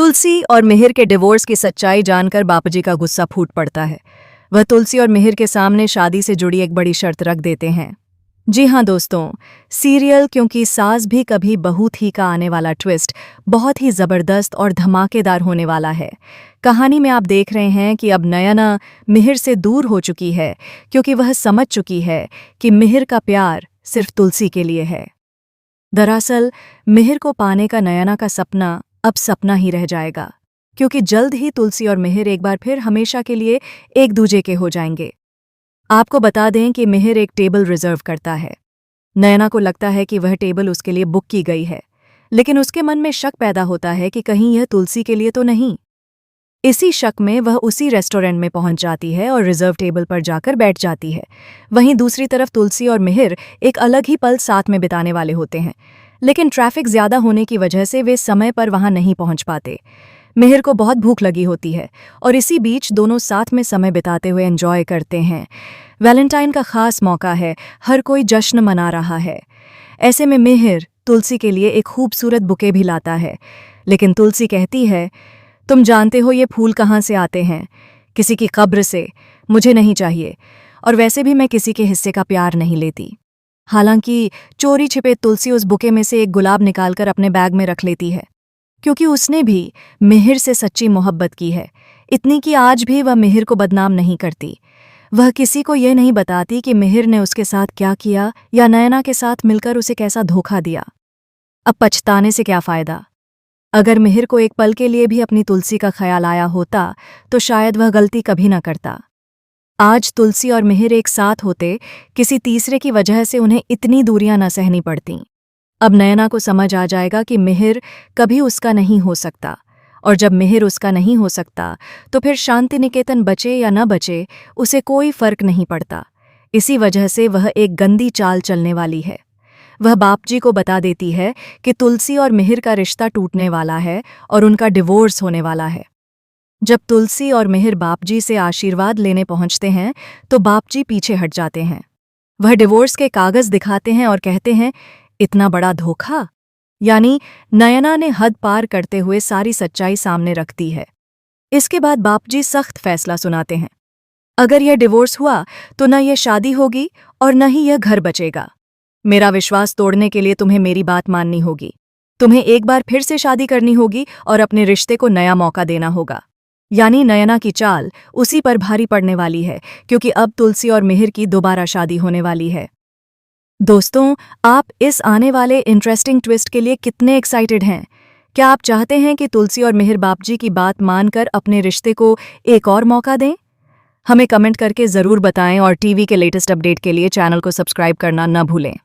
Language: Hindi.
तुलसी और मिहिर के डिवोर्स की सच्चाई जानकर बापूजी का गुस्सा फूट पड़ता है। वह तुलसी और मिहिर के सामने शादी से जुड़ी एक बड़ी शर्त रख देते हैं। जी हाँ दोस्तों, सीरियल क्योंकि सास भी कभी बहू थी का आने वाला ट्विस्ट बहुत ही ज़बरदस्त और धमाकेदार होने वाला है। कहानी में आप देख रहे हैं कि अब नयना मिहिर से दूर हो चुकी है क्योंकि वह समझ चुकी है कि मिहिर का प्यार सिर्फ तुलसी के लिए है। दरअसल मिहिर को पाने का नयना का सपना अब सपना ही रह जाएगा, क्योंकि जल्द ही तुलसी और मिहिर एक बार फिर हमेशा के लिए एक दूजे के हो जाएंगे। आपको बता दें कि मिहिर एक टेबल रिजर्व करता है। नयना को लगता है कि वह टेबल उसके लिए बुक की गई है, लेकिन उसके मन में शक पैदा होता है कि कहीं यह तुलसी के लिए तो नहीं। इसी शक में वह उसी रेस्टोरेंट में पहुंच जाती है और रिजर्व टेबल पर जाकर बैठ जाती है। वहीं दूसरी तरफ तुलसी और मिहिर एक अलग ही पल साथ में बिताने वाले होते हैं, लेकिन ट्रैफिक ज्यादा होने की वजह से वे समय पर वहां नहीं पहुंच पाते। मिहिर को बहुत भूख लगी होती है और इसी बीच दोनों साथ में समय बिताते हुए एंजॉय करते हैं। वैलेंटाइन का खास मौका है, हर कोई जश्न मना रहा है। ऐसे में मिहिर तुलसी के लिए एक खूबसूरत बुके भी लाता है, लेकिन तुलसी कहती है, तुम जानते हो ये फूल कहाँ से आते हैं? किसी की कब्र से। मुझे नहीं चाहिए, और वैसे भी मैं किसी के हिस्से का प्यार नहीं लेती। हालांकि चोरी छिपे तुलसी उस बुके में से एक गुलाब निकालकर अपने बैग में रख लेती है, क्योंकि उसने भी मिहिर से सच्ची मोहब्बत की है, इतनी कि आज भी वह मिहिर को बदनाम नहीं करती। वह किसी को यह नहीं बताती कि मिहिर ने उसके साथ क्या किया या नयना के साथ मिलकर उसे कैसा धोखा दिया। अब पछताने से क्या फ़ायदा? अगर मिहिर को एक पल के लिए भी अपनी तुलसी का ख्याल आया होता तो शायद वह गलती कभी न करता। आज तुलसी और मिहिर एक साथ होते, किसी तीसरे की वजह से उन्हें इतनी दूरियां न सहनी पड़तीं। अब नयना को समझ आ जाएगा कि मिहिर कभी उसका नहीं हो सकता, और जब मिहिर उसका नहीं हो सकता तो फिर शांति निकेतन बचे या न बचे उसे कोई फर्क नहीं पड़ता। इसी वजह से वह एक गंदी चाल चलने वाली है। वह बापूजी को बता देती है कि तुलसी और मिहिर का रिश्ता टूटने वाला है और उनका डिवोर्स होने वाला है। जब तुलसी और मिहिर बापूजी से आशीर्वाद लेने पहुंचते हैं तो बापूजी पीछे हट जाते हैं। वह डिवोर्स के कागज दिखाते हैं और कहते हैं, इतना बड़ा धोखा? यानी नयना ने हद पार करते हुए सारी सच्चाई सामने रख दी है। इसके बाद बापूजी सख्त फैसला सुनाते हैं। अगर यह डिवोर्स हुआ तो न यह शादी होगी और न ही यह घर बचेगा। मेरा विश्वास तोड़ने के लिए तुम्हें मेरी बात माननी होगी। तुम्हें एक बार फिर से शादी करनी होगी और अपने रिश्ते को नया मौका देना होगा। यानी नयना की चाल उसी पर भारी पड़ने वाली है, क्योंकि अब तुलसी और मिहिर की दोबारा शादी होने वाली है। दोस्तों, आप इस आने वाले इंटरेस्टिंग ट्विस्ट के लिए कितने एक्साइटेड हैं? क्या आप चाहते हैं कि तुलसी और मिहिर बापूजी की बात मानकर अपने रिश्ते को एक और मौका दें? हमें कमेंट करके ज़रूर बताएं और टीवी के लेटेस्ट अपडेट के लिए चैनल को सब्सक्राइब करना न भूलें।